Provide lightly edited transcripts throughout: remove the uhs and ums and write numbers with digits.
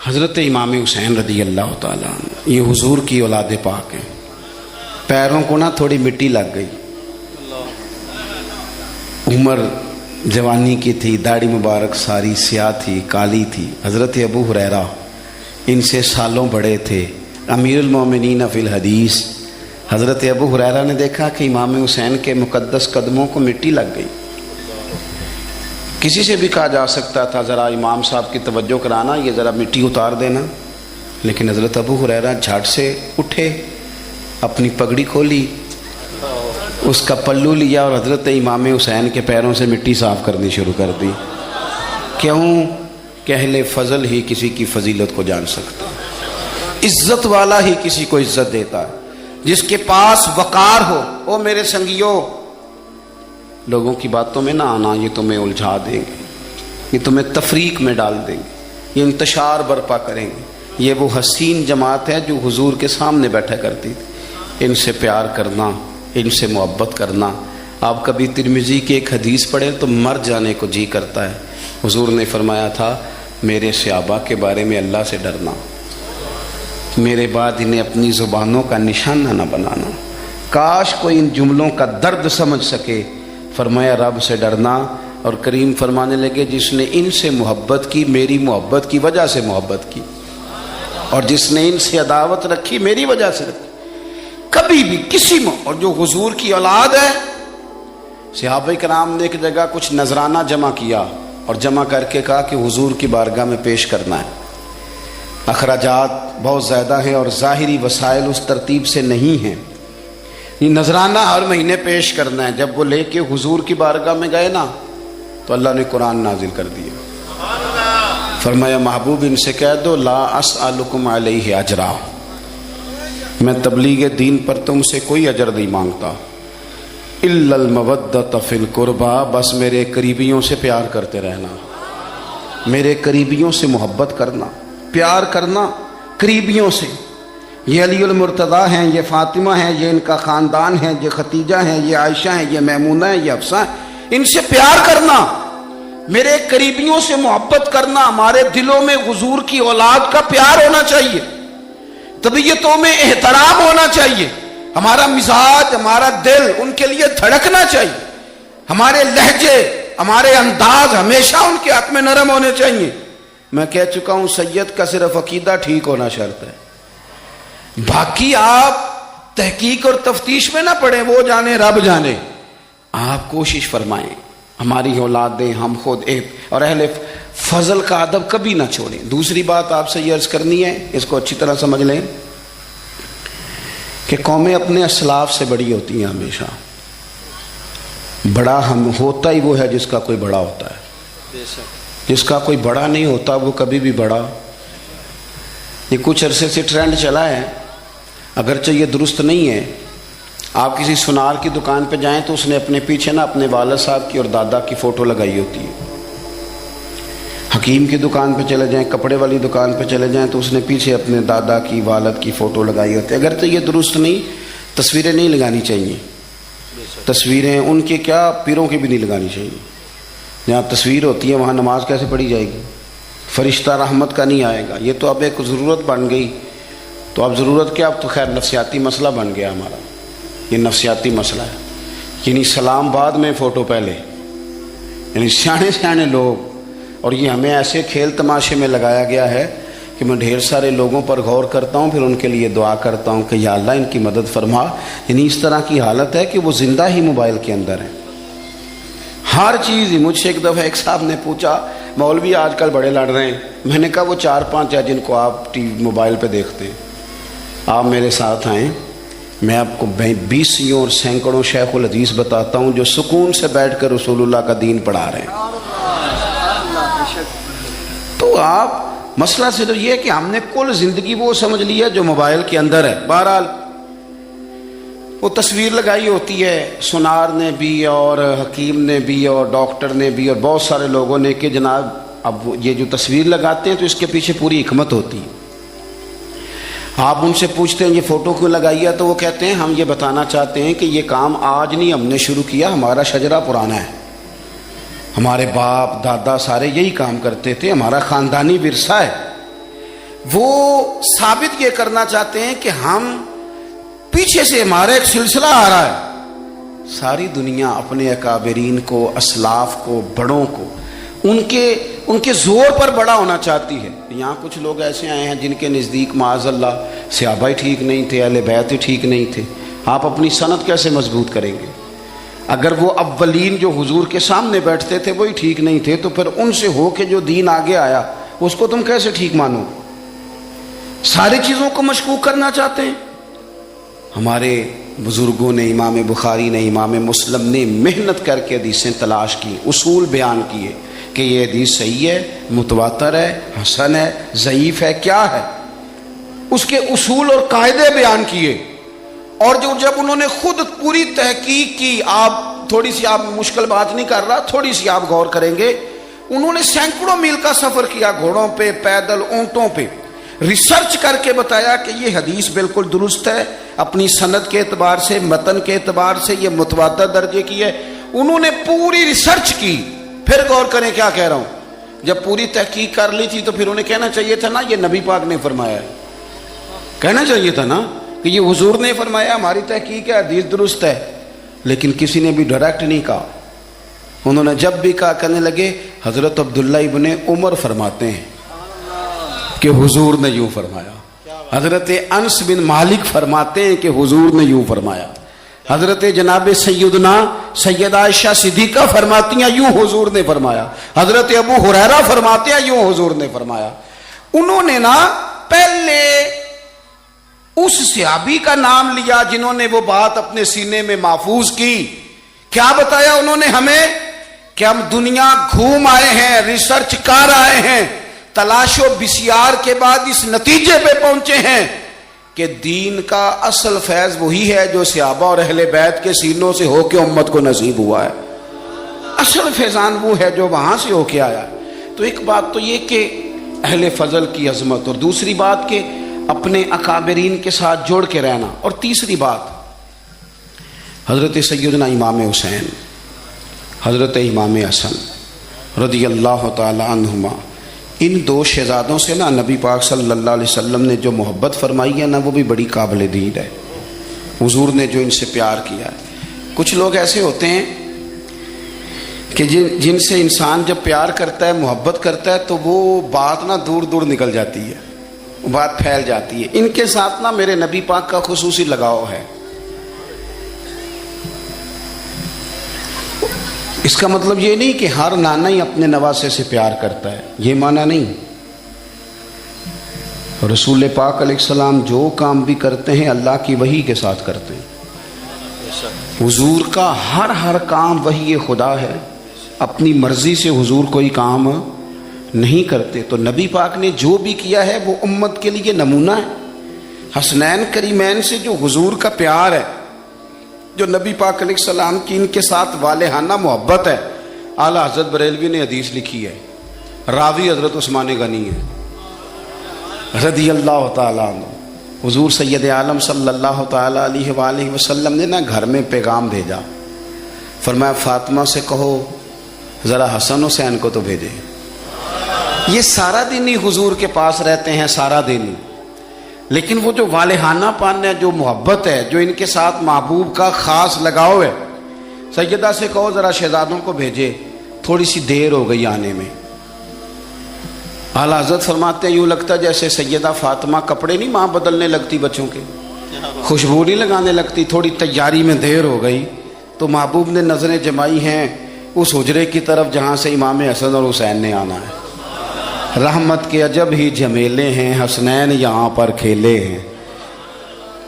حضرت امام حسین رضی اللہ تعالیٰ عنہ یہ حضور کی اولاد پاک ہیں. پیروں کو تھوڑی مٹی لگ گئی. عمر جوانی کی تھی، داڑھی مبارک ساری سیاہ تھی، کالی تھی. حضرت ابو ہریرہ ان سے سالوں بڑے تھے، امیر المومنین فی الحدیث. حضرت ابو ہریرہ نے دیکھا کہ امام حسین کے مقدس قدموں کو مٹی لگ گئی. کسی سے بھی کہا جا سکتا تھا ذرا امام صاحب کی توجہ کرانا، یہ ذرا مٹی اتار دینا، لیکن حضرت ابو ہریرہ جھٹ سے اٹھے، اپنی پگڑی کھولی، اس کا پلو لیا اور حضرت امام حسین کے پیروں سے مٹی صاف کرنی شروع کر دی. کیوں کہ اہل فضل ہی کسی کی فضیلت کو جان سکتا، عزت والا ہی کسی کو عزت دیتا ہے. جس کے پاس وقار ہو. او میرے سنگیوں، لوگوں کی باتوں میں نہ آنا، یہ تمہیں الجھا دیں گے، یہ تمہیں تفریق میں ڈال دیں گے، یہ انتشار برپا کریں گے. یہ وہ حسین جماعت ہے جو حضور کے سامنے بیٹھا کرتی تھی. ان سے پیار کرنا، ان سے محبت کرنا. آپ کبھی ترمذی کی ایک حدیث پڑھیں تو مر جانے کو جی کرتا ہے. حضور نے فرمایا تھا میرے صحابہ کے بارے میں اللہ سے ڈرنا، میرے بعد انہیں اپنی زبانوں کا نشانہ نہ بنانا. کاش کوئی ان جملوں کا درد سمجھ سکے. فرمایا رب سے ڈرنا، اور کریم فرمانے لگے جس نے ان سے محبت کی میری محبت کی وجہ سے محبت کی، اور جس نے ان سے عداوت رکھی میری وجہ سے رکھی. کبھی بھی کسی میں، اور جو حضور کی اولاد ہے، صحابہ کرام نے ایک جگہ کچھ نذرانہ جمع کیا اور جمع کر کے کہا کہ حضور کی بارگاہ میں پیش کرنا ہے. اخراجات بہت زیادہ ہیں اور ظاہری وسائل اس ترتیب سے نہیں ہیں. یہ نذرانہ ہر مہینے پیش کرنا ہے. جب وہ لے کے حضور کی بارگاہ میں گئے نا تو اللہ نے قرآن نازل کر دیا. فرمایا محبوب ان سے کہہ دو لا اسألکم علیہ اجرا، میں تبلیغ دین پر تم سے کوئی اجر نہیں مانگتا. الا المودۃ فی القربى، بس میرے قریبیوں سے پیار کرتے رہنا، میرے قریبیوں سے محبت کرنا، پیار کرنا قریبیوں سے. یہ علی المرتضیٰ ہیں، یہ فاطمہ ہیں، یہ ان کا خاندان ہے، یہ ختیجہ ہیں، یہ عائشہ ہیں، یہ میمونہ ہیں، یہ حفصہ ہیں. ان سے پیار کرنا، میرے قریبیوں سے محبت کرنا. ہمارے دلوں میں حضور کی اولاد کا پیار ہونا چاہیے، طبیعتوں میں احترام ہونا چاہیے. ہمارا مزاج، ہمارا دل ان کے لیے دھڑکنا چاہیے. ہمارے لہجے، ہمارے انداز ہمیشہ ان کے حق میں نرم ہونے چاہیے. میں کہہ چکا ہوں سید کا صرف عقیدہ ٹھیک ہونا شرط ہے، باقی آپ تحقیق اور تفتیش میں نہ پڑیں، وہ جانے رب جانے. آپ کوشش فرمائیں ہماری اولادیں، ہم خود اور اہل فضل کا ادب کبھی نہ چھوڑیں. دوسری بات آپ سے یہ عرض کرنی ہے، اس کو اچھی طرح سمجھ لیں کہ قومیں اپنے اسلاف سے بڑی ہوتی ہیں. ہمیشہ بڑا ہم ہوتا ہی وہ ہے جس کا کوئی بڑا ہوتا ہے، جس کا کوئی بڑا نہیں ہوتا وہ کبھی بھی بڑا. یہ کچھ عرصے سے ٹرینڈ چلا ہے، اگرچہ یہ درست نہیں ہے. آپ کسی سنار کی دکان پہ جائیں تو اس نے اپنے پیچھے نا اپنے والد صاحب کی اور دادا کی فوٹو لگائی ہوتی ہے. حکیم کی دکان پہ چلے جائیں، کپڑے والی دکان پہ چلے جائیں تو اس نے پیچھے اپنے دادا کی، والد کی فوٹو لگائی ہوتی ہے. اگرچہ یہ درست نہیں، تصویریں نہیں لگانی چاہیے. تصویریں ان کے کیا، پیروں کی بھی نہیں لگانی چاہیے. جہاں تصویر ہوتی ہے وہاں نماز کیسے پڑھی جائے گی؟ فرشتہ رحمت کا نہیں آئے گا. یہ تو اب ایک ضرورت بن گئی. تو اب ضرورت کیا، اب تو خیر نفسیاتی مسئلہ بن گیا ہمارا. یہ نفسیاتی مسئلہ ہے. یعنی سلام بعد میں فوٹو پہلے، یعنی سیانے سیانے لوگ. اور یہ ہمیں ایسے کھیل تماشے میں لگایا گیا ہے کہ میں ڈھیر سارے لوگوں پر غور کرتا ہوں، پھر ان کے لیے دعا کرتا ہوں کہ یا اللہ ان کی مدد فرما. یعنی اس طرح کی حالت ہے کہ وہ زندہ ہی موبائل کے اندر ہیں، ہر چیز ہی. مجھ سے ایک دفعہ ایک صاحب نے پوچھا مولوی آج کل بڑے لڑ رہے ہیں. میں نے کہا وہ 4-5 ہے جن کو آپ موبائل پہ دیکھتے ہیں. آپ میرے ساتھ آئیں، میں آپ کو 20 اور سینکڑوں شیخ الحدیث بتاتا ہوں جو سکون سے بیٹھ کر رسول اللہ کا دین پڑھا رہے ہیں. تو آپ مسئلہ سے تو یہ ہے کہ ہم نے کل زندگی وہ سمجھ لی ہے جو موبائل کے اندر ہے. بہرحال وہ تصویر لگائی ہوتی ہے سنار نے بھی اور حکیم نے بھی اور ڈاکٹر نے بھی اور بہت سارے لوگوں نے کہ جناب اب یہ جو تصویر لگاتے ہیں تو اس کے پیچھے پوری حکمت ہوتی ہے. آپ ان سے پوچھتے ہیں یہ فوٹو کیوں لگائی ہے تو وہ کہتے ہیں ہم یہ بتانا چاہتے ہیں کہ یہ کام آج نہیں ہم نے شروع کیا، ہمارا شجرہ پرانا ہے، ہمارے باپ دادا سارے یہی کام کرتے تھے، ہمارا خاندانی ورثہ ہے. وہ ثابت یہ کرنا چاہتے ہیں کہ ہم پیچھے سے ہمارا ایک سلسلہ آ رہا ہے. ساری دنیا اپنے اکابرین کو، اسلاف کو، بڑوں کو ان کے زور پر بڑا ہونا چاہتی ہے. یہاں کچھ لوگ ایسے آئے ہیں جن کے نزدیک معاذ اللہ صحابہ ہی ٹھیک نہیں تھے، اہل بیت ہی ٹھیک نہیں تھے. آپ اپنی سند کیسے مضبوط کریں گے؟ اگر وہ اولین جو حضور کے سامنے بیٹھتے تھے وہی ٹھیک نہیں تھے تو پھر ان سے ہو کے جو دین آگے آیا اس کو تم کیسے ٹھیک مانو؟ ساری چیزوں کو مشکوک کرنا چاہتے ہیں. ہمارے بزرگوں نے، امام بخاری نے، امام مسلم نے محنت کر کے حدیثیں تلاش کی، اصول بیان کیے کہ یہ حدیث صحیح ہے، متواتر ہے، حسن ہے، ضعیف ہے، کیا ہے، اس کے اصول اور قاعدے بیان کیے. اور جب انہوں نے خود پوری تحقیق کی، آپ تھوڑی سی، آپ مشکل بات نہیں کر رہا، تھوڑی سی آپ غور کریں گے، انہوں نے سینکڑوں میل کا سفر کیا، گھوڑوں پہ، پیدل، اونٹوں پہ، ریسرچ کر کے بتایا کہ یہ حدیث بالکل درست ہے، اپنی سند کے اعتبار سے، متن کے اعتبار سے یہ متواتر درجے کی ہے. انہوں نے پوری ریسرچ کی. پھر غور کریں کیا کہہ رہا ہوں، جب پوری تحقیق کر لی تھی تو پھر انہیں کہنا چاہیے تھا نا یہ نبی پاک نے فرمایا ہے، کہنا چاہیے تھا نا کہ یہ حضور نے فرمایا، ہماری تحقیق ہے، حدیث درست ہے. لیکن کسی نے بھی ڈائریکٹ نہیں کہا. انہوں نے جب بھی کہا کہنے لگے حضرت عبداللہ ابن عمر فرماتے ہیں کہ حضور نے یوں فرمایا، حضرت انس بن مالک فرماتے ہیں کہ حضور نے یوں فرمایا، حضرت جناب سیدہ عائشہ صدیقہ فرماتی ہیں یوں حضور نے فرمایا، حضرت ابو ہریرہ فرماتے ہیں یوں حضور نے فرمایا. انہوں نے نا پہلے اس صحابی کا نام لیا جنہوں نے وہ بات اپنے سینے میں محفوظ کی. کیا بتایا انہوں نے ہمیں کہ ہم دنیا گھوم آئے ہیں، ریسرچ کر آئے ہیں، تلاش و بسیار کے بعد اس نتیجے پہ پہنچے ہیں کہ دین کا اصل فیض وہی ہے جو صحابہ اور اہل بیت کے سینوں سے ہو کے امت کو نصیب ہوا ہے. اصل فیضان وہ ہے جو وہاں سے ہو کے آیا. تو ایک بات تو یہ کہ اہل فضل کی عظمت، اور دوسری بات کہ اپنے اکابرین کے ساتھ جوڑ کے رہنا، اور تیسری بات حضرت سیدنا امام حسین، حضرت امام حسن رضی اللہ تعالی عنہما، ان دو شہزادوں سے نا نبی پاک صلی اللہ علیہ وسلم نے جو محبت فرمائی ہے نا وہ بھی بڑی قابل دید ہے. حضور نے جو ان سے پیار کیا ہے. کچھ لوگ ایسے ہوتے ہیں کہ جن سے انسان جب پیار کرتا ہے، محبت کرتا ہے تو وہ بات نا دور دور نکل جاتی ہے، بات پھیل جاتی ہے. ان کے ساتھ نا میرے نبی پاک کا خصوصی لگاؤ ہے. اس کا مطلب یہ نہیں کہ ہر نانا ہی اپنے نواسے سے پیار کرتا ہے، یہ معنی نہیں. رسول پاک علیہ السلام جو کام بھی کرتے ہیں اللہ کی وحی کے ساتھ کرتے ہیں. حضور کا ہر کام وحی خدا ہے، اپنی مرضی سے حضور کوئی کام نہیں کرتے. تو نبی پاک نے جو بھی کیا ہے وہ امت کے لیے نمونہ ہے. حسنین کریمین سے جو حضور کا پیار ہے، جو نبی پاک علیہ السلام کی ان کے ساتھ والہانہ محبت ہے. اعلیٰ حضرت بریلوی نے حدیث لکھی ہے، راوی حضرت عثمان غنی ہے رضی اللہ تعالیٰ عنہ. حضور سید عالم صلی اللہ تعالیٰ علیہ وآلہ وسلم نے نا گھر میں پیغام بھیجا، فرمایا فاطمہ سے کہو ذرا حسن حسین کو تو بھیجے. یہ سارا دن ہی حضور کے پاس رہتے ہیں، سارا دن ہی، لیکن وہ جو والہانہ پان ہے، جو محبت ہے، جو ان کے ساتھ محبوب کا خاص لگاؤ ہے. سیدہ سے کہو ذرا شہزادوں کو بھیجے، تھوڑی سی دیر ہو گئی آنے میں. اعلیٰ حضرت فرماتے ہیں یوں لگتا جیسے سیدہ فاطمہ کپڑے نہیں ماں بدلنے لگتی بچوں کے، خوشبو نہیں لگانے لگتی، تھوڑی تیاری میں دیر ہو گئی تو محبوب نے نظریں جمائی ہیں اس حجرے کی طرف جہاں سے امام حسن اور حسین نے آنا ہے. رحمت کے عجب ہی جھمیلے ہیں، حسنین یہاں پر کھیلے ہیں.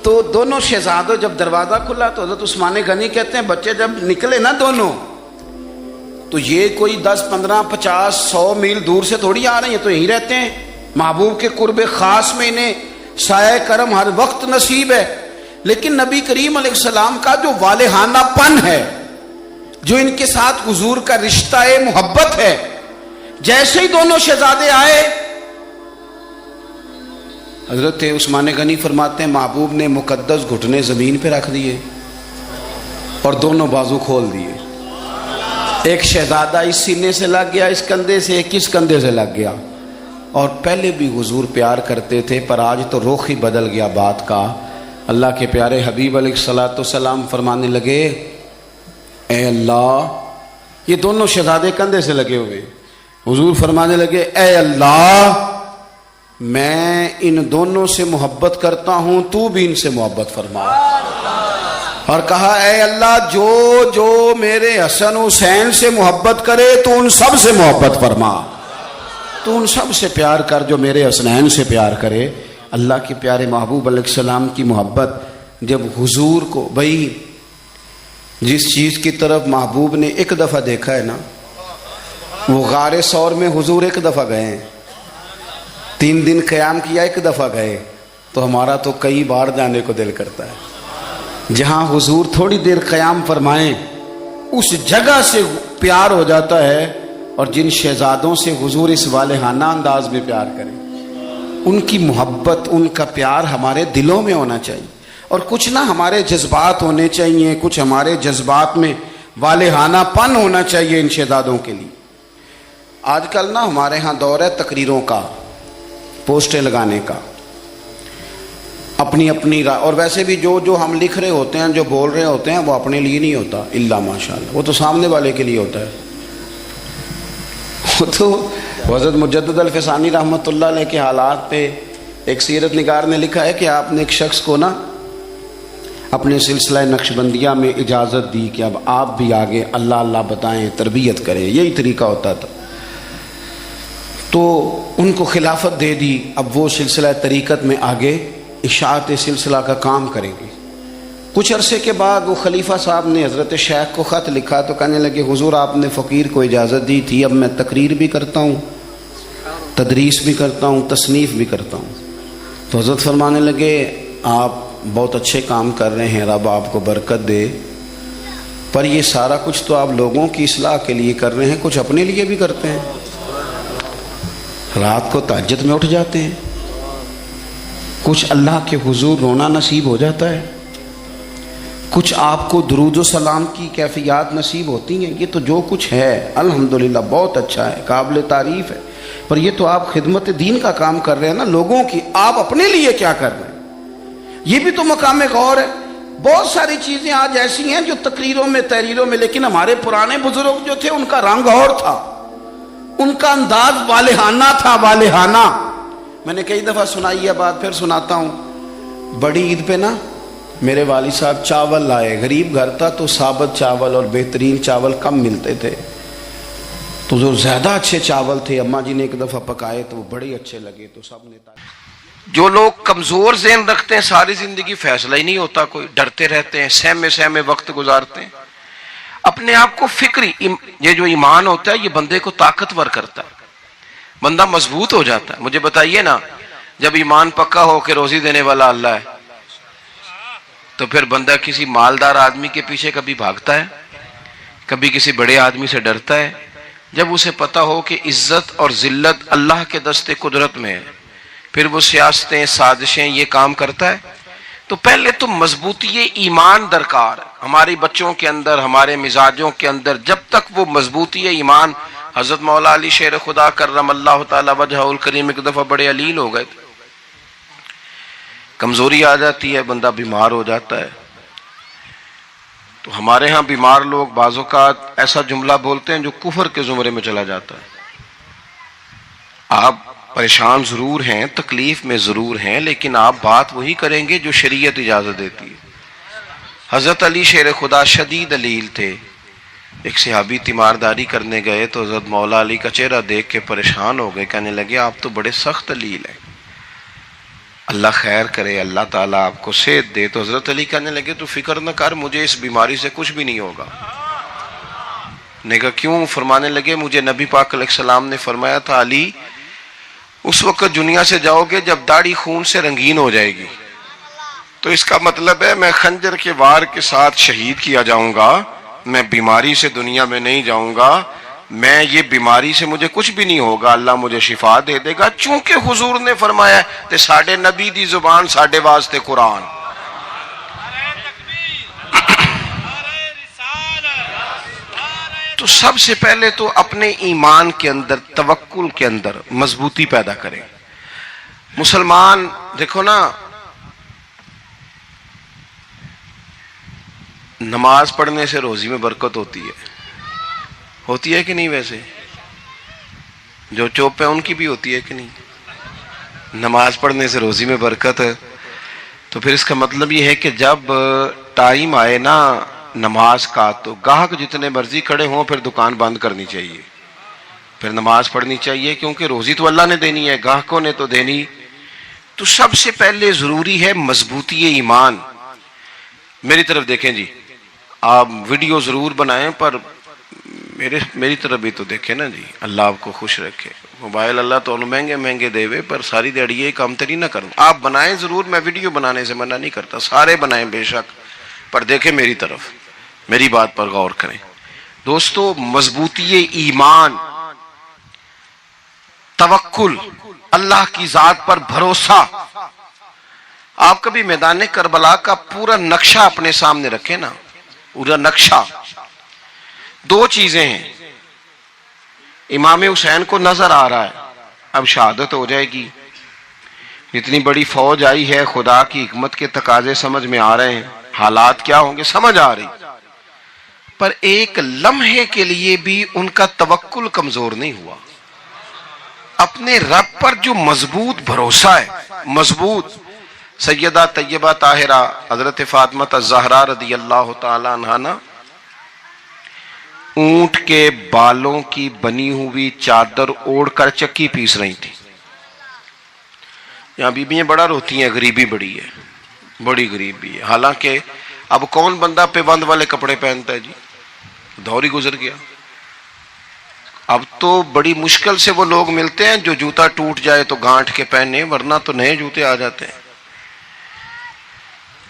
تو دونوں شہزادوں جب دروازہ کھلا تو حضرت عثمان غنی کہتے ہیں بچے جب نکلے نا دونوں تو یہ کوئی 10 15 50 100 میل دور سے تھوڑی آ رہے ہیں، تو یہیں رہتے ہیں. محبوب کے قرب خاص میں انہیں سایہ کرم ہر وقت نصیب ہے. لیکن نبی کریم علیہ السلام کا جو والہانہ پن ہے، جو ان کے ساتھ حضور کا رشتہ محبت ہے، جیسے ہی دونوں شہزادے آئے حضرت عثمان غنی فرماتے ہیں محبوب نے مقدس گھٹنے زمین پہ رکھ دیے اور دونوں بازو کھول دیے. ایک شہزادہ اس سینے سے لگ گیا اس کندھے سے، ایک اس کندھے سے لگ گیا. اور پہلے بھی حضور پیار کرتے تھے، پر آج تو رخ ہی بدل گیا بات کا۔ اللہ کے پیارے حبیب علیہ الصلوۃ والسلام فرمانے لگے، اے اللہ، یہ دونوں شہزادے کندھے سے لگے ہوئے، حضور فرمانے لگے، اے اللہ، میں ان دونوں سے محبت کرتا ہوں، تو بھی ان سے محبت فرما۔ اور کہا، اے اللہ، جو جو میرے حسن حسین سے محبت کرے تو ان سب سے محبت فرما، تو ان سب سے پیار کر جو میرے حسنین سے پیار کرے۔ اللہ کے پیارے محبوب علیہ السلام کی محبت جب حضور کو، بھائی جس چیز کی طرف محبوب نے ایک دفعہ دیکھا ہے نا، وہ غار ثور میں حضور ایک دفعہ گئے ہیں، 3 دن قیام کیا، ایک دفعہ گئے، تو ہمارا تو کئی بار جانے کو دل کرتا ہے۔ جہاں حضور تھوڑی دیر قیام فرمائیں اس جگہ سے پیار ہو جاتا ہے، اور جن شہزادوں سے حضور اس والہانہ انداز میں پیار کریں، ان کی محبت، ان کا پیار ہمارے دلوں میں ہونا چاہیے، اور کچھ نہ ہمارے جذبات ہونے چاہیے، کچھ ہمارے جذبات میں والہانہ پن ہونا چاہیے ان شہزادوں کے لیے۔ آج کل نا ہمارے ہاں دور ہے تقریروں کا، پوسٹیں لگانے کا، اپنی اپنی رائے، اور ویسے بھی جو ہم لکھ رہے ہوتے ہیں، جو بول رہے ہوتے ہیں، وہ اپنے لیے نہیں ہوتا، الا ماشاءاللہ، وہ تو سامنے والے کے لیے ہوتا ہے۔ وہ تو حضرت مجدد الفسانی رحمۃ اللہ علیہ کے حالات پہ ایک سیرت نگار نے لکھا ہے کہ آپ نے ایک شخص کو نا اپنے سلسلہ نقشبندیہ میں اجازت دی کہ اب آپ بھی آگے اللہ اللہ بتائیں، تربیت کریں، یہی طریقہ ہوتا تھا، تو ان کو خلافت دے دی، اب وہ سلسلہ طریقت میں آگے اشاعت سلسلہ کا کام کریں گے۔ کچھ عرصے کے بعد وہ خلیفہ صاحب نے حضرت شیخ کو خط لکھا تو کہنے لگے، حضور آپ نے فقیر کو اجازت دی تھی، اب میں تقریر بھی کرتا ہوں، تدریس بھی کرتا ہوں، تصنیف بھی کرتا ہوں۔ تو حضرت فرمانے لگے، آپ بہت اچھے کام کر رہے ہیں، رب آپ کو برکت دے، پر یہ سارا کچھ تو آپ لوگوں کی اصلاح کے لیے کر رہے ہیں، کچھ اپنے لیے بھی کرتے ہیں، رات کو تہجد میں اٹھ جاتے ہیں، کچھ اللہ کے حضور رونا نصیب ہو جاتا ہے، کچھ آپ کو درود و سلام کی کیفیات نصیب ہوتی ہیں، یہ تو جو کچھ ہے الحمدللہ بہت اچھا ہے، قابل تعریف ہے، پر یہ تو آپ خدمت دین کا کام کر رہے ہیں نا لوگوں کی، آپ اپنے لیے کیا کر رہے ہیں؟ یہ بھی تو مقام غور ہے۔ بہت ساری چیزیں آج ایسی ہیں جو تقریروں میں تحریروں میں، لیکن ہمارے پرانے بزرگ جو تھے ان کا رنگ اور تھا، ان کا انداز والہانہ تھا، والہانہ۔ میں نے کئی دفعہ سنائی ہے بات، پھر سناتا ہوں۔ بڑی عید پہ نا میرے والد صاحب چاول لائے، غریب گھر تھا تو ثابت چاول اور بہترین چاول کم ملتے تھے، تو جو زیادہ اچھے چاول تھے اماں جی نے ایک دفعہ پکائے تو وہ بڑے اچھے لگے، تو سب نے جو لوگ کمزور ذہن رکھتے ہیں ساری زندگی فیصلہ ہی نہیں ہوتا، کوئی ڈرتے رہتے ہیں، سہمے وقت گزارتے ہیں، اپنے آپ کو فکری، یہ جو ایمان ہوتا ہے یہ بندے کو طاقتور کرتا ہے، بندہ مضبوط ہو جاتا ہے۔ مجھے بتائیے نا، جب ایمان پکا ہو کہ روزی دینے والا اللہ ہے، تو پھر بندہ کسی مالدار آدمی کے پیچھے کبھی بھاگتا ہے، کبھی کسی بڑے آدمی سے ڈرتا ہے؟ جب اسے پتا ہو کہ عزت اور ذلت اللہ کے دست قدرت میں ہے، پھر وہ سیاستیں، سازشیں، یہ کام کرتا ہے۔ تو پہلے تو مضبوطی ایمان درکار ہے ہماری بچوں کے اندر، ہمارے مزاجوں کے اندر۔ جب تک وہ مضبوطی ایمان، حضرت مولا علی شیر خدا کرم اللہ تعالی وجہہ الکریم ایک دفعہ بڑے علیل ہو گئے تھے، کمزوری آ جاتی ہے، بندہ بیمار ہو جاتا ہے۔ تو ہمارے ہاں بیمار لوگ بعض اوقات ایسا جملہ بولتے ہیں جو کفر کے زمرے میں چلا جاتا ہے۔ آپ پریشان ضرور ہیں، تکلیف میں ضرور ہیں، لیکن آپ بات وہی کریں گے جو شریعت اجازت دیتی ہے۔ حضرت علی شیر خدا شدید علیل تھے، ایک صحابی تیمارداری کرنے گئے تو حضرت مولا علی کا چہرہ دیکھ کے پریشان ہو گئے، کہنے لگے آپ تو بڑے سخت علیل ہیں، اللہ خیر کرے، اللہ تعالیٰ آپ کو صحت دے۔ تو حضرت علی کہنے لگے تو فکر نہ کر، مجھے اس بیماری سے کچھ بھی نہیں ہوگا۔ نے کہا کیوں؟ فرمانے لگے مجھے نبی پاک علیہ السلام نے فرمایا تھا علی اس وقت دنیا سے جاؤ گے جب داڑھی خون سے رنگین ہو جائے گی، تو اس کا مطلب ہے میں خنجر کے وار کے ساتھ شہید کیا جاؤں گا، میں بیماری سے دنیا میں نہیں جاؤں گا، میں یہ بیماری سے مجھے کچھ بھی نہیں ہوگا، اللہ مجھے شفا دے دے گا، چونکہ حضور نے فرمایا تے ساڈے نبی دی زبان ساڈے واسطے قرآن۔ تو تو سب سے پہلے تو اپنے ایمان کے اندر، توکل کے اندر مضبوطی پیدا کریں. مسلمان دیکھو نا، نماز پڑھنے سے روزی میں برکت ہوتی ہے کہ نہیں؟ ویسے جو چوپ ہے ان کی بھی ہوتی ہے کہ نہیں؟ نماز پڑھنے سے روزی میں برکت ہے. تو پھر اس کا مطلب یہ ہے کہ جب ٹائم آئے نا نماز کا، تو گاہک جتنے مرضی کھڑے ہوں پھر دکان بند کرنی چاہیے، پھر نماز پڑھنی چاہیے، کیونکہ روزی تو اللہ نے دینی ہے، گاہکوں نے تو دینی. تو سب سے پہلے ضروری ہے مضبوطی ایمان. میری طرف دیکھیں جی، آپ ویڈیو ضرور بنائیں پر میری طرف بھی تو دیکھیں نا جی. اللہ آپ کو خوش رکھے. موبائل اللہ تو مہنگے مہنگے دے وے، پر ساری دیڑی یہ کام تری نہ کروں. آپ بنائیں ضرور، میں ویڈیو بنانے سے منع نہیں کرتا، سارے بنائیں بے شک، پر دیکھیں میری طرف، میری بات پر غور کریں. دوستو، مضبوطی ایمان، توکل، اللہ کی ذات پر بھروسہ. آپ کبھی میدان کربلا کا پورا نقشہ اپنے سامنے رکھیں نا، پورا نقشہ. دو چیزیں ہیں. امام حسین کو نظر آ رہا ہے اب شہادت ہو جائے گی، اتنی بڑی فوج آئی ہے، خدا کی حکمت کے تقاضے سمجھ میں آ رہے ہیں، حالات کیا ہوں گے سمجھ آ رہی، پر ایک لمحے کے لیے بھی ان کا توکل کمزور نہیں ہوا. اپنے رب پر جو مضبوط بھروسہ ہے، مضبوط. سیدہ طیبہ طاہرہ حضرت فاطمہ الزہرا رضی اللہ تعالی عنہا نا اونٹ کے بالوں کی بنی ہوئی چادر اوڑھ کر چکی پیس رہی تھی. یہاں بیویاں بڑا روتی ہیں، غریبی بڑی ہے، بڑی غریبی ہے. حالانکہ اب کون بندہ پیبند والے کپڑے پہنتا ہے جی، دور ہی گزر گیا. اب تو بڑی مشکل سے وہ لوگ ملتے ہیں جو جوتا ٹوٹ جائے تو گانٹھ کے پہنے، ورنہ تو نئے جوتے آ جاتے ہیں.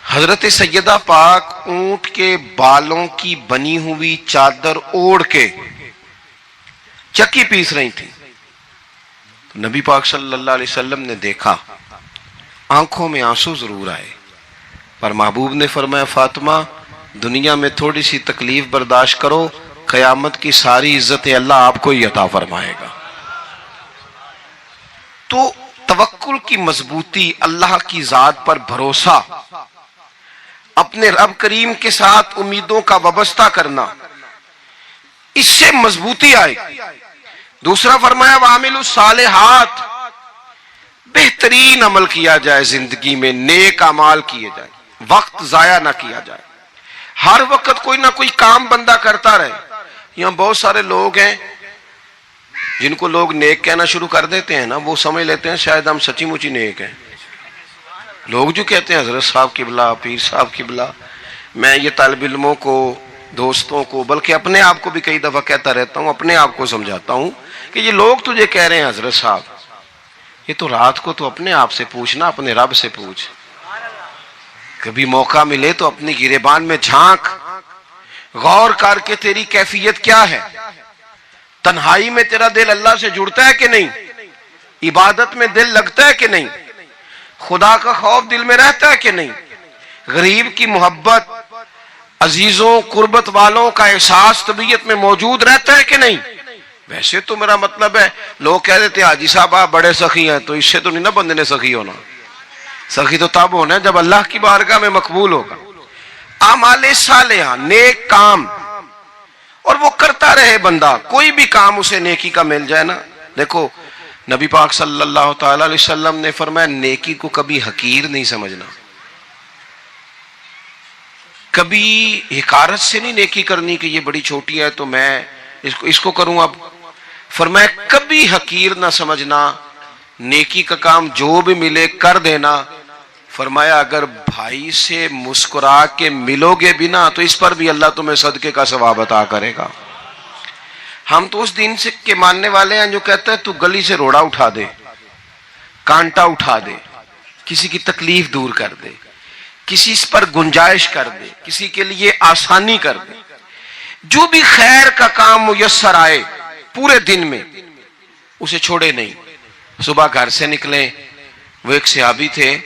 حضرت سیدہ پاک اونٹ کے بالوں کی بنی ہوئی چادر اوڑھ کے چکی پیس رہی تھی. نبی پاک صلی اللہ علیہ وسلم نے دیکھا، آنکھوں میں آنسو ضرور آئے، پر محبوب نے فرمایا فاطمہ دنیا میں تھوڑی سی تکلیف برداشت کرو، قیامت کی ساری عزت اللہ آپ کو ہی عطا فرمائے گا. تو توکل کی مضبوطی، اللہ کی ذات پر بھروسہ، اپنے رب کریم کے ساتھ امیدوں کا وابستہ کرنا، اس سے مضبوطی آئے. دوسرا فرمایا وَعَمِلُوا الصَّالِحَاتِ، بہترین عمل کیا جائے زندگی میں، نیک اعمال کیے جائے، وقت ضائع نہ کیا جائے. ہر وقت کوئی نہ کوئی کام بندہ کرتا رہے. یہاں بہت سارے لوگ ہیں جن کو لوگ نیک کہنا شروع کر دیتے ہیں نا، وہ سمجھ لیتے ہیں شاید ہم سچی مچی نیک ہیں. لوگ جو کہتے ہیں حضرت صاحب قبلہ، پیر صاحب قبلہ، میں یہ طالب علموں کو، دوستوں کو، بلکہ اپنے آپ کو بھی کئی دفعہ کہتا رہتا ہوں، اپنے آپ کو سمجھاتا ہوں کہ یہ لوگ تجھے کہہ رہے ہیں حضرت صاحب، یہ تو رات کو تو اپنے آپ سے پوچھنا، اپنے رب سے پوچھ. کبھی موقع ملے تو اپنی گریبان میں جھانک، غور کر کے تیری کیفیت کیا ہے. تنہائی میں تیرا دل اللہ سے جڑتا ہے کہ نہیں؟ عبادت میں دل لگتا ہے کہ نہیں؟ خدا کا خوف دل میں رہتا ہے کہ نہیں؟ غریب کی محبت، عزیزوں قربت والوں کا احساس طبیعت میں موجود رہتا ہے کہ نہیں؟ ویسے تو میرا مطلب ہے، لوگ کہہ دیتے ہیں حاجی صاحب آپ بڑے سخی ہیں، تو اس سے تو نہیں نا بندے نے سخی ہونا. سخی تو تب ہونا ہے جب اللہ کی بارگاہ میں مقبول ہوگا. اعمال صالحہ، نیک کام، اور وہ کرتا رہے بندہ، کوئی بھی کام اسے نیکی کا مل جائے نا. دیکھو نبی پاک صلی اللہ تعالی علیہ وسلم نے فرمایا نیکی کو کبھی حقیر نہیں سمجھنا، کبھی حقارت سے نہیں نیکی کرنی کہ یہ بڑی چھوٹی ہے تو میں اس کو کروں. اب فرمایا کبھی حقیر نہ سمجھنا، نیکی کا کام جو بھی ملے کر دینا. فرمایا اگر بھائی سے مسکرا کے ملو گے بھی نا تو اس پر بھی اللہ تمہیں صدقے کا ثواب عطا کرے گا. ہم تو اس دین سے کے ماننے والے ہیں جو کہتے ہیں تو گلی سے روڑا اٹھا دے، کانٹا اٹھا دے، کسی کی تکلیف دور کر دے، کسی پر گنجائش کر دے، کسی کے لیے آسانی کر دے. جو بھی خیر کا کام میسر آئے پورے دن میں اسے چھوڑے نہیں. صبح گھر سے نکلیں، وہ ایک صحابی تھے،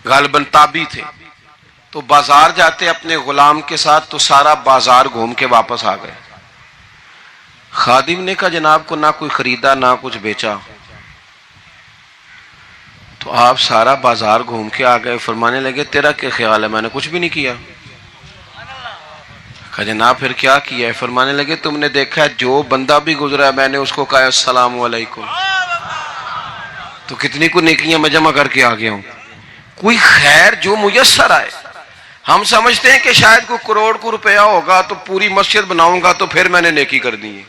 غالباً تابعی تھے، تو بازار جاتے اپنے غلام کے ساتھ تو سارا بازار گھوم کے واپس آ گئے. خادم نے کہا جناب کو نہ کوئی خریدا نہ کچھ بیچا. تو آپ سارا بازار گھوم کے آ گئے. فرمانے لگے تیرا کیا خیال ہے؟ میں نے کچھ بھی نہیں کیا. کہا جناب پھر کیا کیا ہے؟ فرمانے لگے تم نے دیکھا ہے جو بندہ بھی گزرا ہے میں نے اس کو کہا السلام علیکم. تو کتنی کو نیکیاں میں جمع کر کے آ گیا ہوں. کوئی خیر جو میسر آئے. ہم سمجھتے ہیں کہ شاید کوئی کروڑ کو روپیہ ہوگا تو پوری مسجد بناؤں گا تو پھر میں نے نیکی کر دی ہے.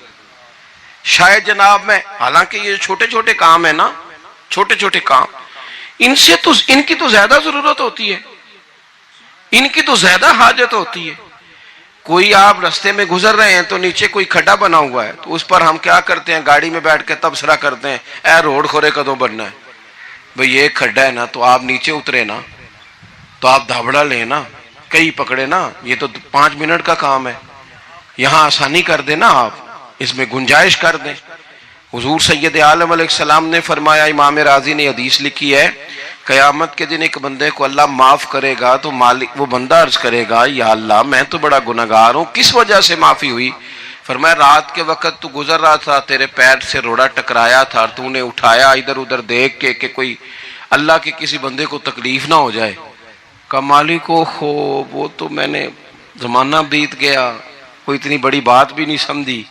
شاید جناب میں، حالانکہ یہ چھوٹے چھوٹے کام ہیں نا، چھوٹے چھوٹے کام، ان کی تو زیادہ ضرورت ہوتی ہے، ان کی تو زیادہ حاجت ہوتی ہے. کوئی آپ رستے میں گزر رہے ہیں تو نیچے کوئی کھڈا بنا ہوا ہے تو اس پر ہم کیا کرتے ہیں؟ گاڑی میں بیٹھ کے تبصرہ کرتے ہیں اے روڈ کھورے کدوں بننا ہے. بھئی یہ کھڈا ہے نا تو آپ نیچے اترے نا تو آپ دھابڑا لیں نا، کئی پکڑے نا، یہ تو 5 منٹ کا کام ہے. یہاں آسانی کر دیں نا، آپ اس میں گنجائش کر دیں. حضور سید عالم علیہ السلام نے فرمایا، امام راضی نے حدیث لکھی ہے، قیامت کے دن ایک بندے کو اللہ معاف کرے گا تو مالک وہ بندہ عرض کرے گا یا اللہ میں تو بڑا گناہگار ہوں، کس وجہ سے معافی ہوئی؟ فرمایا رات کے وقت تو گزر رہا تھا، تیرے پیر سے روڑا ٹکرایا تھا، تو نے اٹھایا ادھر ادھر دیکھ کے کہ کوئی اللہ کے کسی بندے کو تکلیف نہ ہو جائے. کہ مالک ہو وہ تو میں نے زمانہ بیت گیا، کوئی اتنی بڑی بات بھی نہیں سمجھی.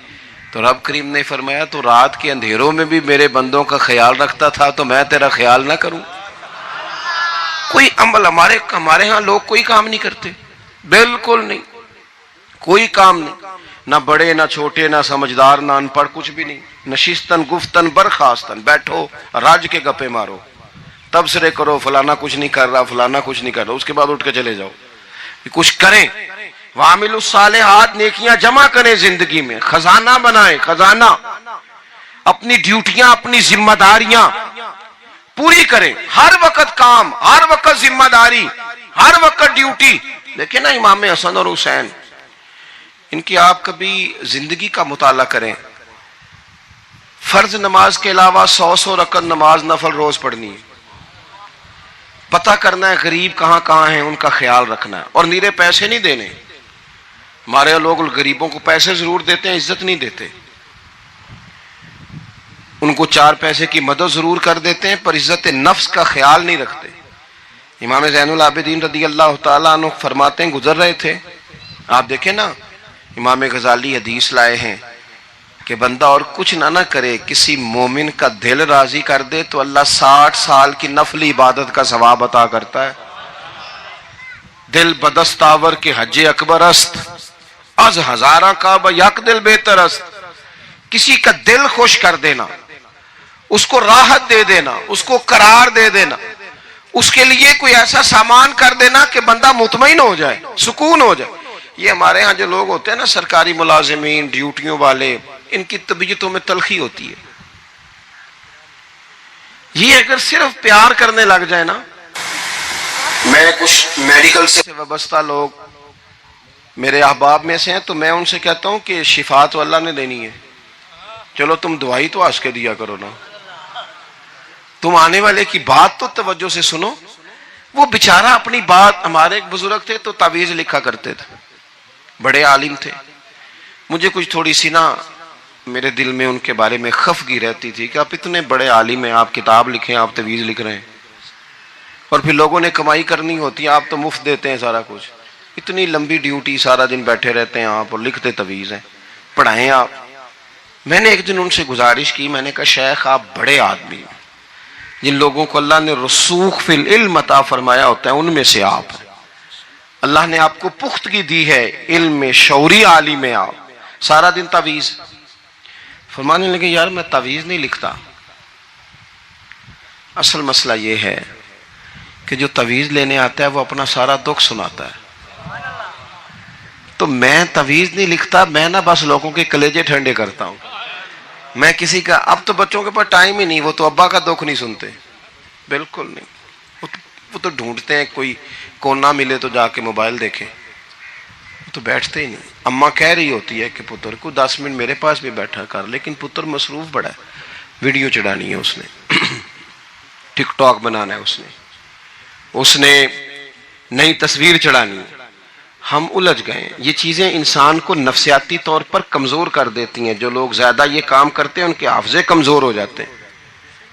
تو رب کریم نے فرمایا تو رات کے اندھیروں میں بھی میرے بندوں کا خیال رکھتا تھا تو میں تیرا خیال نہ کروں؟ کوئی عمل ہمارے ہاں لوگ کوئی کام نہیں کرتے، بالکل نہیں، کوئی کام نہیں، نہ بڑے نہ چھوٹے نہ سمجھدار نہ ان پڑھ، کچھ بھی نہیں. نشستن گفتن برخاستن، بیٹھو راج کے گپے مارو، تبصرے کرو فلانا کچھ نہیں کر رہا فلانا کچھ نہیں کر رہا، اس کے بعد اٹھ کے چلے جاؤ. کچھ کریں، وَعَمِلُوا الصَّالِحَاتِ، نیکیاں جمع کریں زندگی میں، خزانہ بنائیں، خزانہ. اپنی ڈیوٹیاں اپنی ذمہ داریاں پوری کریں، ہر وقت کام، ہر وقت ذمہ داری، ہر وقت ڈیوٹی. دیکھیں نا امام حسن اور حسین، ان کی آپ کبھی زندگی کا مطالعہ کریں. فرض نماز کے علاوہ 100 رکعت نماز نفل روز پڑھنی ہے. پتہ کرنا ہے غریب کہاں کہاں ہیں، ان کا خیال رکھنا ہے، اور نیرے پیسے نہیں دینے. ہمارے لوگ غریبوں کو پیسے ضرور دیتے ہیں، عزت نہیں دیتے. ان کو 4 پیسے کی مدد ضرور کر دیتے ہیں پر عزت نفس کا خیال نہیں رکھتے. امام زین العابدین رضی اللہ تعالیٰ عنہ فرماتے ہیں، گزر رہے تھے، آپ دیکھیں نا امام غزالی حدیث لائے ہیں کہ بندہ اور کچھ نہ کرے، کسی مومن کا دل راضی کر دے تو اللہ 60 سال کی نفلی عبادت کا ثواب عطا کرتا ہے. دل بدستاور کے حج اکبر است، از ہزارہ کعبہ یک دل بہتر است. کسی کا دل خوش کر دینا، اس کو راحت دے دینا، اس کو قرار دے دینا، اس کے لیے کوئی ایسا سامان کر دینا کہ بندہ مطمئن ہو جائے، سکون ہو جائے. یہ ہمارے ہاں جو لوگ ہوتے ہیں نا سرکاری ملازمین، ڈیوٹیوں والے، ان کی طبیعتوں میں تلخی ہوتی ہے. یہ اگر صرف پیار کرنے لگ جائے نا، میں کچھ میڈیکل سے وابستہ لوگ میرے احباب میں سے ہیں تو میں ان سے کہتا ہوں کہ شفا تو اللہ نے دینی ہے، چلو تم دوائی تو آج کے دیا کرو نا، تم آنے والے کی بات تو توجہ سے سنو. وہ بیچارہ اپنی بات، ہمارے ایک بزرگ تھے تو تعویذ لکھا کرتے تھے، بڑے عالم تھے. مجھے کچھ تھوڑی سی نا میرے دل میں ان کے بارے میں خفگی رہتی تھی کہ آپ اتنے بڑے عالم ہیں، آپ کتاب لکھیں، آپ تعویذ لکھ رہے ہیں، اور پھر لوگوں نے کمائی کرنی ہوتی ہے، آپ تو مفت دیتے ہیں سارا کچھ. اتنی لمبی ڈیوٹی، سارا دن بیٹھے رہتے ہیں آپ اور لکھتے تعویذ ہیں، پڑھائیں آپ. میں نے ایک دن ان سے گزارش کی، میں نے کہا شیخ آپ بڑے آدمی ہیں، جن لوگوں کو اللہ نے رسوخ فی العلم عطا فرمایا ہوتا ہے ان میں سے آپ ہیں. اللہ نے آپ کو پختگی دی ہے علم میں، شعوری عالم ہیں آپ، سارا دن تعویذ. فرمانے لگے یار میں تعویذ نہیں لکھتا، اصل مسئلہ یہ ہے کہ جو تعویذ لینے آتا ہے وہ اپنا سارا دکھ سناتا ہے. تو میں تعویذ نہیں لکھتا، میں نا بس لوگوں کے کلیجے ٹھنڈے کرتا ہوں. میں کسی کا، اب تو بچوں کے پاس ٹائم ہی نہیں، وہ تو ابا کا دکھ نہیں سنتے، بالکل نہیں. وہ تو ڈھونڈتے ہیں کوئی کونا ملے تو جا کے موبائل دیکھیں، وہ تو بیٹھتے ہی نہیں. اماں کہہ رہی ہوتی ہے کہ پتر کو 10 منٹ میرے پاس بھی بیٹھا کر، لیکن پتر مصروف بڑا ہے، ویڈیو چڑھانی ہے اس نے، ٹک ٹاک بنانا ہے اس نے نئی تصویر چڑھانی، ہم الجھ گئے. یہ چیزیں انسان کو نفسیاتی طور پر کمزور کر دیتی ہیں. جو لوگ زیادہ یہ کام کرتے ہیں ان کے حافظے کمزور ہو جاتے ہیں،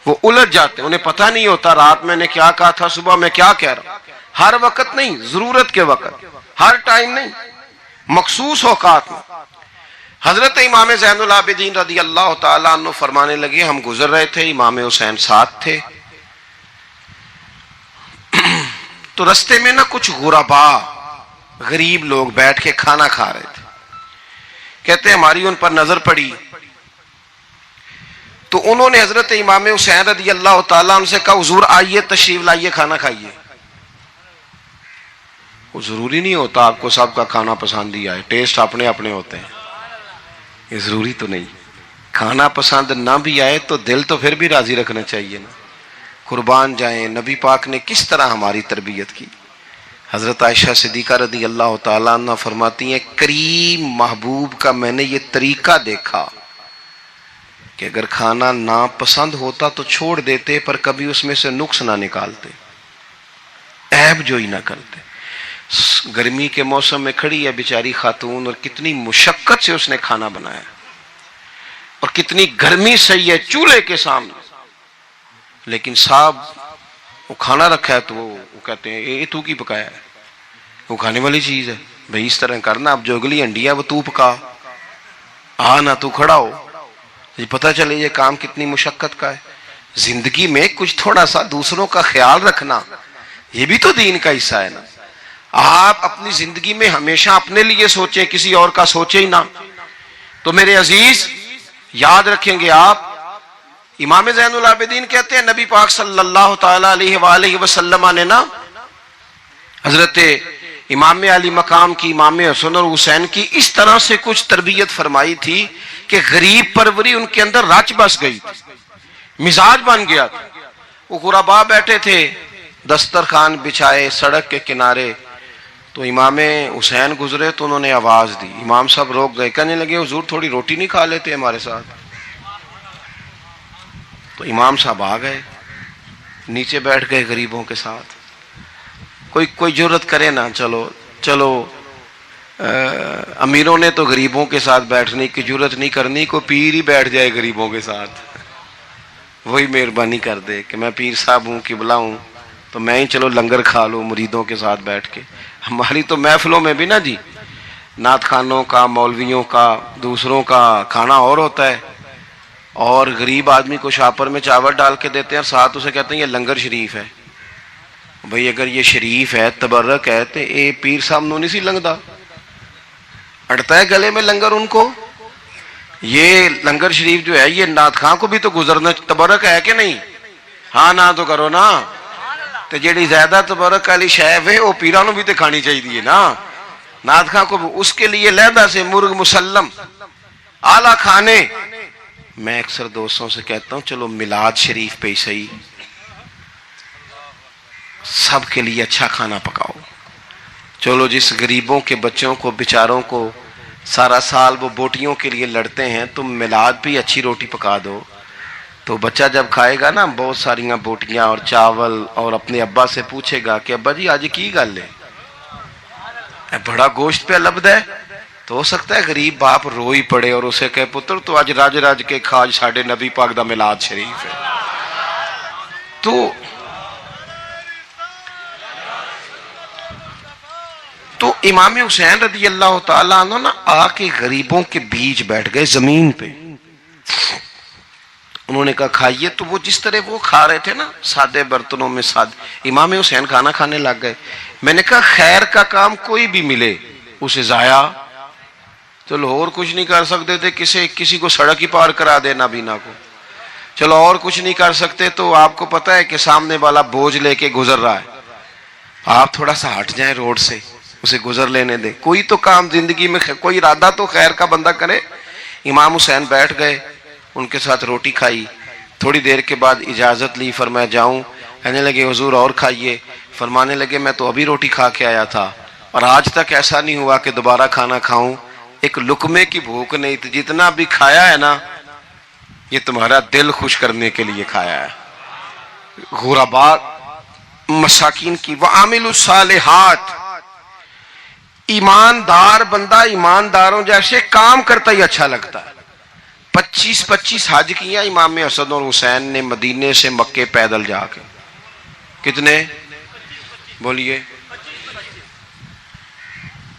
وہ الجھ جاتے ہیں، انہیں پتہ نہیں ہوتا رات میں نے کیا کہا تھا، صبح میں کیا کہہ رہا. ہر وقت نہیں، ضرورت کے وقت، ہر ٹائم نہیں، مخصوص اوقات میں. حضرت امام زین العابدین رضی اللہ تعالیٰ عنہ فرمانے لگے، ہم گزر رہے تھے، امام حسین ساتھ تھے، تو رستے میں نا کچھ غربا، غریب لوگ بیٹھ کے کھانا کھا رہے تھے. کہتے ہیں ہماری ان پر نظر پڑی تو انہوں نے حضرت امام حسین رضی اللہ تعالیٰ عنہ سے کہا، حضور آئیے، تشریف لائیے، کھانا کھائیے. وہ ضروری نہیں ہوتا آپ کو سب کا کھانا پسند ہی آئے، ٹیسٹ اپنے اپنے ہوتے ہیں، یہ ضروری تو نہیں. کھانا پسند نہ بھی آئے تو دل تو پھر بھی راضی رکھنا چاہیے نا. قربان جائیں، نبی پاک نے کس طرح ہماری تربیت کی. حضرت عائشہ صدیقہ رضی اللہ تعالیٰ عنہ فرماتی ہیں، کریم محبوب کا میں نے یہ طریقہ دیکھا کہ اگر کھانا ناپسند ہوتا تو چھوڑ دیتے، پر کبھی اس میں سے نقص نہ نکالتے، عیب جوئی نہ کرتے. گرمی کے موسم میں کھڑی ہے بیچاری خاتون، اور کتنی مشقت سے اس نے کھانا بنایا، اور کتنی گرمی سہی ہے چولہے کے سامنے، لیکن صاحب وہ کھانا رکھا ہے تو وہ کہتے ہیں یہ تو کی پکایا ہے، وہ کھانے والی چیز ہے بھئی، اس طرح کرنا، اب جو اگلی ہنڈی ہے وہ تو پکا، نہ تو کھڑا ہو. یہ پتہ چلے یہ کام کتنی مشقت کا ہے. زندگی میں کچھ تھوڑا سا دوسروں کا خیال رکھنا یہ بھی تو دین کا حصہ ہے نا. آپ اپنی زندگی میں ہمیشہ اپنے لیے سوچیں، کسی اور کا سوچیں ہی نہ. تو میرے عزیز یاد رکھیں گے آپ، امام زین العابدین کہتے ہیں نبی پاک صلی اللہ تعالیٰ علیہ وآلہ وسلم نے نا حضرت امام علی مقام کی، امام حسن اور حسین کی اس طرح سے کچھ تربیت فرمائی تھی کہ غریب پروری ان کے اندر رچ بس گئی تھی، مزاج بن گیا تھا. وہ غربا بیٹھے تھے، دسترخوان بچھائے سڑک کے کنارے، تو امام حسین گزرے تو انہوں نے آواز دی. امام صاحب روک گئے، کہنے لگے حضور تھوڑی روٹی نہیں کھا لیتے ہمارے ساتھ. تو امام صاحب آ گئے، نیچے بیٹھ گئے غریبوں کے ساتھ. کوئی جرت کرے نا، چلو امیروں نے تو غریبوں کے ساتھ بیٹھنے کی جرت نہیں کرنی، کوئی پیر ہی بیٹھ جائے غریبوں کے ساتھ، وہی مہربانی کر دے کہ میں پیر صاحب ہوں، قبلہ ہوں، تو میں ہی چلو لنگر کھا لوں مریدوں کے ساتھ بیٹھ کے. ہماری تو محفلوں میں بھی نا جی، نعت خانوں کا، مولویوں کا، دوسروں کا کھانا اور ہوتا ہے، اور غریب آدمی کو شاپر میں چاول ڈال کے دیتے ہیں اور ساتھ اسے کہتے ہیں یہ لنگر شریف ہے. بھئی اگر یہ شریف ہے، تبرک ہے، تو اے پیر صاحب نو نہیں سی لنگدا، اڑتا ہے گلے میں لنگر ان کو. یہ لنگر شریف جو ہے یہ نعت خاں کو بھی تو گزرنا تبرک ہے کہ نہیں؟ ہاں نہ تو کرو نا. تو جیڑی زیادہ تبرک والی شے ہے وہ پیراں نو بھی تو کھانی چاہیے نا. نعت خاں کو اس کے لیے لہدا سے مرغ مسلم اعلیٰ کھانے. میں اکثر دوستوں سے کہتا ہوں چلو میلاد شریف پہ صحیح سب کے لیے اچھا کھانا پکاؤ. چلو جس غریبوں کے بچوں کو بیچاروں کو سارا سال وہ بوٹیوں کے لیے لڑتے ہیں، تم میلاد بھی اچھی روٹی پکا دو، تو بچہ جب کھائے گا نا بہت ساریاں بوٹیاں اور چاول، اور اپنے ابا سے پوچھے گا کہ ابا جی آج کی گل ہے، بڑا گوشت پہ لبد ہے. تو ہو سکتا ہے غریب باپ روئی پڑے اور اسے کہے پتر تو آج راج راج کے کھاج ساڑھے نبی پاک دا میلاد شریف ہے. تو امام حسین رضی اللہ تعالیٰ عنہ نا آ کے غریبوں کے بیچ بیٹھ گئے زمین پہ. انہوں نے کہا کھائیے. تو وہ جس طرح وہ کھا رہے تھے نا سادے برتنوں میں امام حسین کھانا کھانے لگ گئے. میں نے کہا خیر کا کام کوئی بھی ملے اسے ضائع، چلو اور کچھ نہیں کر سکتے تھے، کسی کو سڑک ہی پار کرا دے نابینا کو، چلو اور کچھ نہیں کر سکتے، تو آپ کو پتا ہے کہ سامنے والا بوجھ لے کے گزر رہا ہے، آپ تھوڑا سا ہٹ جائیں روڈ سے، اسے گزر لینے دیں. کوئی تو کام زندگی میں کوئی ارادہ تو خیر کا بندہ کرے. امام حسین بیٹھ گئے، ان کے ساتھ روٹی کھائی. تھوڑی دیر کے بعد اجازت لی، فرمایا جاؤں؟ کہنے لگے حضور اور کھائیے. فرمانے لگے میں تو ابھی روٹی کھا کے آیا تھا اور آج تک ایسا نہیں ہوا کہ دوبارہ کھانا کھاؤں. ایک لقمے کی بھوک نہیں تھی، جتنا بھی کھایا ہے نا یہ تمہارا دل خوش کرنے کے لیے کھایا ہے. غربا مساکین کی. وعامل الصالحات، ایماندار بندہ ایمانداروں جیسے کام کرتا ہی اچھا لگتا ہے. 25 حج کیا امام حسن اور حسین نے مدینے سے مکے پیدل جا کے. کتنے بولیے؟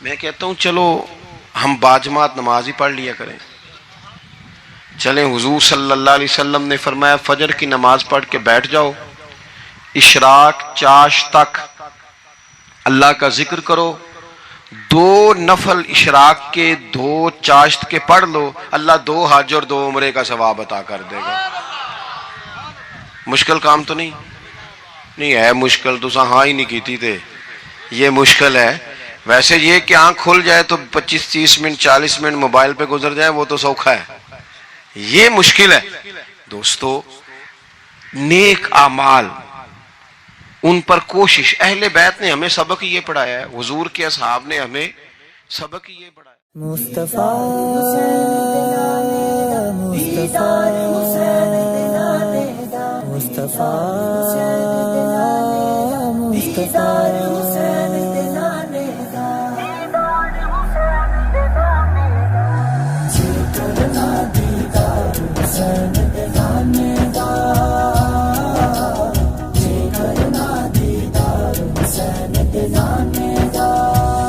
میں کہتا ہوں چلو ہم باجماعت نماز ہی پڑھ لیا کریں. چلیں، حضور صلی اللہ علیہ وسلم نے فرمایا فجر کی نماز پڑھ کے بیٹھ جاؤ، اشراق چاش تک اللہ کا ذکر کرو، 2 نفل اشراق کے 2 چاشت کے پڑھ لو، اللہ 2 حج اور 2 عمرے کا ثواب عطا کر دے گا. مشکل کام تو نہیں ہے. مشکل تو ہاں ہی نہیں کیتی تھے، یہ مشکل ہے. ویسے یہ کہ آنکھ کھل جائے تو 25-30 منٹ 40 منٹ موبائل پہ گزر جائے وہ تو سوکھا ہے، یہ مشکل ہے. دوستو، نیک اعمال ان پر کوشش. اہل بیت نے ہمیں سبق یہ پڑھایا ہے، حضور کے اصحاب نے ہمیں سبق یہ پڑھایا. مصطفیٰ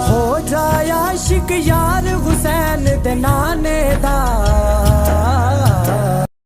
ہو جائے عاشق یار حسین دے نانے